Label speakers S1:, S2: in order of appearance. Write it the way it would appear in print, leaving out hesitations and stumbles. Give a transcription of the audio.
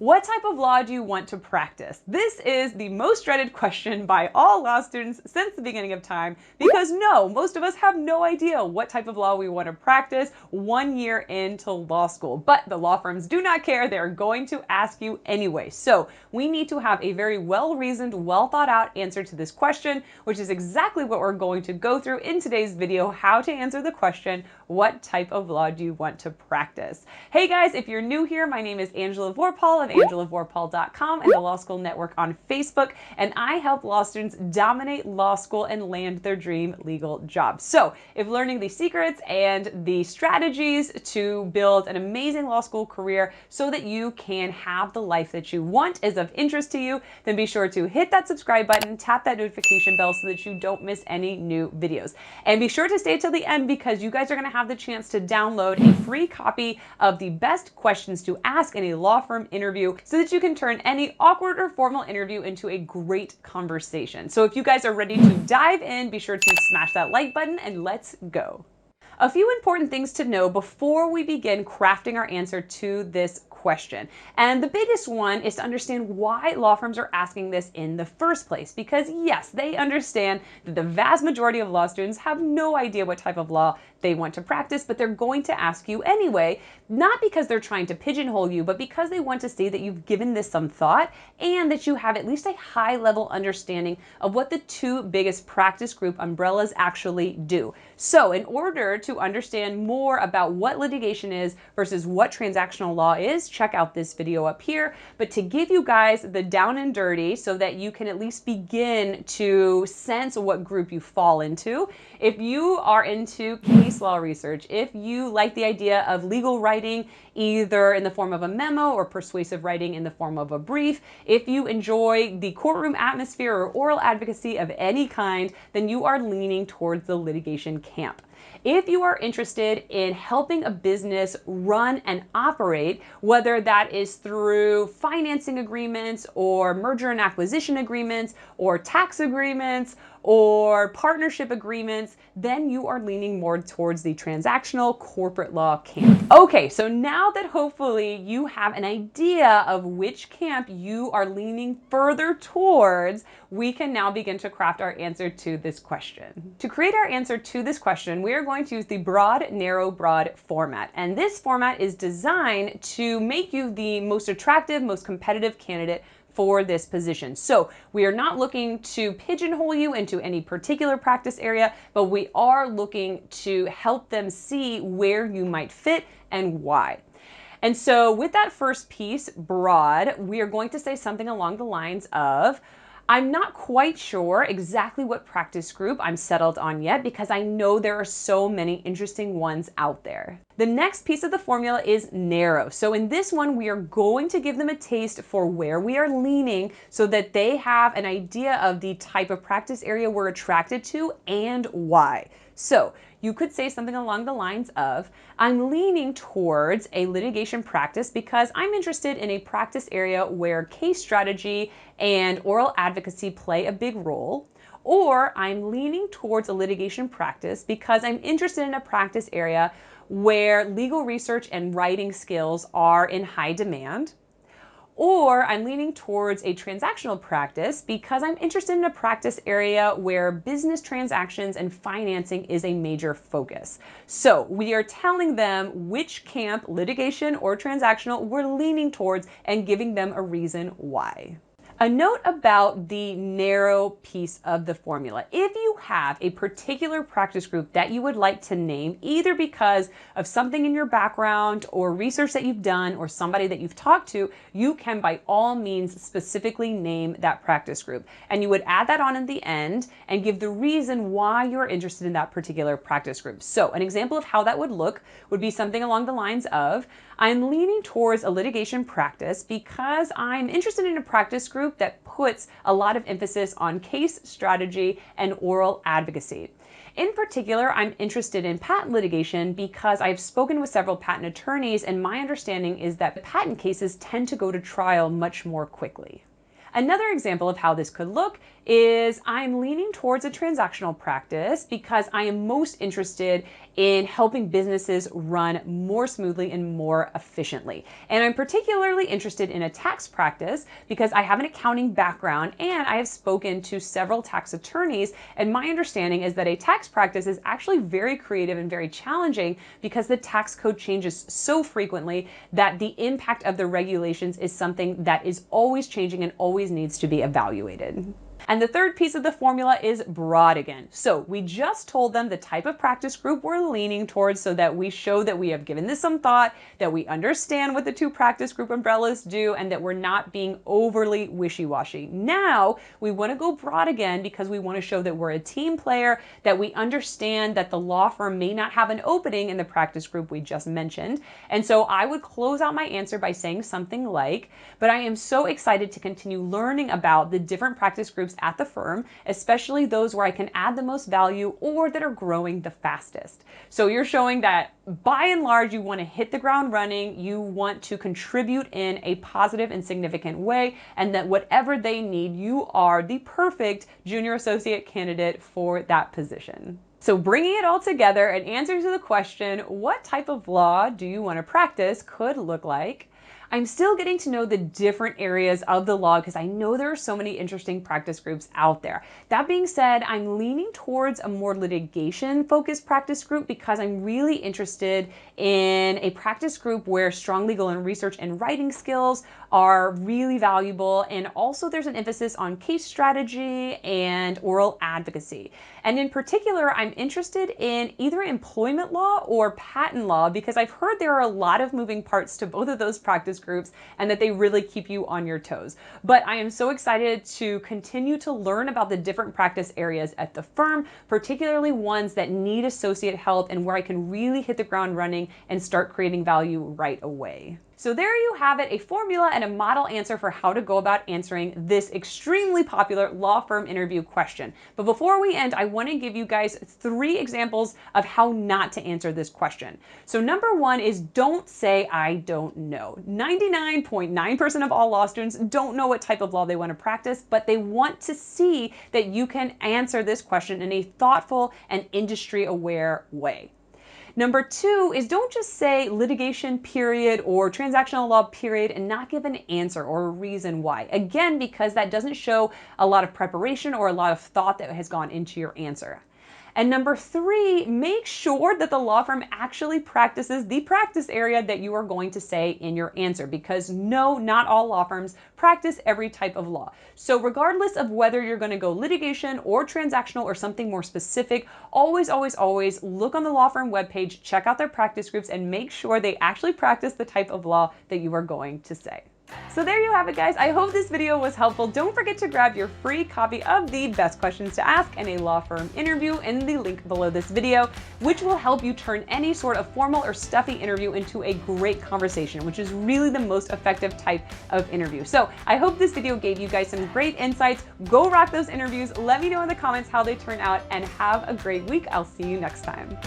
S1: What type of law do you want to practice? This is the most dreaded question by all law students since the beginning of time, because no, most of us have no idea what type of law we want to practice 1 year into law school. But the law firms do not care. They're going to ask you anyway. So we need to have a very well-reasoned, well-thought-out answer to this question, which is exactly what we're going to go through in today's video, how to answer the question, what type of law do you want to practice? Hey guys, if you're new here, my name is Angela Vorpahl of angelavorpahl.com and the Law School Network on Facebook, and I help law students dominate law school and land their dream legal job. So if learning the secrets and the strategies to build an amazing law school career so that you can have the life that you want is of interest to you, then be sure to hit that subscribe button, tap that notification bell so that you don't miss any new videos. And be sure to stay till the end, because you guys are going to have the chance to download a free copy of the best questions to ask in a law firm interview so that you can turn any awkward or formal interview into a great conversation. So if you guys are ready to dive in, be sure to smash that like button and let's go. A few important things to know before we begin crafting our answer to this question. And the biggest one is to understand why law firms are asking this in the first place. Because yes, they understand that the vast majority of law students have no idea what type of law they want to practice, but they're going to ask you anyway, not because they're trying to pigeonhole you, but because they want to see that you've given this some thought and that you have at least a high level understanding of what the two biggest practice group umbrellas actually do. So in order to understand more about what litigation is versus what transactional law is, check out this video up here. But to give you guys the down and dirty so that you can at least begin to sense what group you fall into, if you are into case law research, if you like the idea of legal writing either in the form of a memo or persuasive writing in the form of a brief, if you enjoy the courtroom atmosphere or oral advocacy of any kind, then you are leaning towards the litigation camp. If you are interested in helping a business run and operate, whether that is through financing agreements or merger and acquisition agreements or tax agreements or partnership agreements, then you are leaning more towards the transactional corporate law camp. Okay, so now that hopefully you have an idea of which camp you are leaning further towards, we can now begin to craft our answer to this question. To create our answer to this question, we are going to use the broad, narrow, broad format. And this format is designed to make you the most attractive, most competitive candidate for this position. So we are not looking to pigeonhole you into any particular practice area, but we are looking to help them see where you might fit and why. And so with that first piece, broad, we are going to say something along the lines of, I'm not quite sure exactly what practice group I'm settled on yet, because I know there are so many interesting ones out there. The next piece of the formula is narrow. So in this one, we are going to give them a taste for where we are leaning so that they have an idea of the type of practice area we're attracted to and why. So you could say something along the lines of, I'm leaning towards a litigation practice because I'm interested in a practice area where case strategy and oral advocacy play a big role. Or I'm leaning towards a litigation practice because I'm interested in a practice area where legal research and writing skills are in high demand. Or I'm leaning towards a transactional practice because I'm interested in a practice area where business transactions and financing is a major focus. So we are telling them which camp, litigation or transactional, we're leaning towards and giving them a reason why. A note about the narrow piece of the formula. If you have a particular practice group that you would like to name, either because of something in your background or research that you've done or somebody that you've talked to, you can by all means specifically name that practice group. And you would add that on in the end and give the reason why you're interested in that particular practice group. So an example of how that would look would be something along the lines of, I'm leaning towards a litigation practice because I'm interested in a practice group that puts a lot of emphasis on case strategy and oral advocacy. In particular, I'm interested in patent litigation because I've spoken with several patent attorneys, and my understanding is that patent cases tend to go to trial much more quickly. Another example of how this could look is I'm leaning towards a transactional practice because I am most interested in helping businesses run more smoothly and more efficiently. And I'm particularly interested in a tax practice because I have an accounting background and I have spoken to several tax attorneys, and my understanding is that a tax practice is actually very creative and very challenging because the tax code changes so frequently that the impact of the regulations is something that is always changing and always needs to be evaluated. And the third piece of the formula is broad again. So we just told them the type of practice group we're leaning towards so that we show that we have given this some thought, that we understand what the two practice group umbrellas do, and that we're not being overly wishy-washy. Now we want to go broad again because we want to show that we're a team player, that we understand that the law firm may not have an opening in the practice group we just mentioned. And so I would close out my answer by saying something like, but I am so excited to continue learning about the different practice groups at the firm, especially those where I can add the most value or that are growing the fastest. So you're showing that by and large, you want to hit the ground running, you want to contribute in a positive and significant way, and that whatever they need, you are the perfect junior associate candidate for that position. So bringing it all together, an answer to the question, what type of law do you want to practice, could look like, I'm still getting to know the different areas of the law because I know there are so many interesting practice groups out there. That being said, I'm leaning towards a more litigation-focused practice group because I'm really interested in a practice group where strong legal and research and writing skills are really valuable, and also there's an emphasis on case strategy and oral advocacy. And in particular, I'm interested in either employment law or patent law because I've heard there are a lot of moving parts to both of those practice groups and that they really keep you on your toes. But I am so excited to continue to learn about the different practice areas at the firm, particularly ones that need associate help and where I can really hit the ground running and start creating value right away. So there you have it, a formula and a model answer for how to go about answering this extremely popular law firm interview question. But before we end, I want to give you guys 3 examples of how not to answer this question. So number 1 is don't say I don't know. 99.9% of all law students don't know what type of law they want to practice, but they want to see that you can answer this question in a thoughtful and industry-aware way. Number 2 is don't just say litigation period or transactional law period and not give an answer or a reason why. Again, because that doesn't show a lot of preparation or a lot of thought that has gone into your answer. And number 3, make sure that the law firm actually practices the practice area that you are going to say in your answer, because no, not all law firms practice every type of law. So regardless of whether you're going to go litigation or transactional or something more specific, always, always, always look on the law firm webpage, check out their practice groups, and make sure they actually practice the type of law that you are going to say. So there you have it, guys. I hope this video was helpful. Don't forget to grab your free copy of the Best Questions to Ask in a Law Firm Interview in the link below this video, which will help you turn any sort of formal or stuffy interview into a great conversation, which is really the most effective type of interview. So I hope this video gave you guys some great insights. Go rock those interviews. Let me know in the comments how they turn out, and have a great week. I'll see you next time.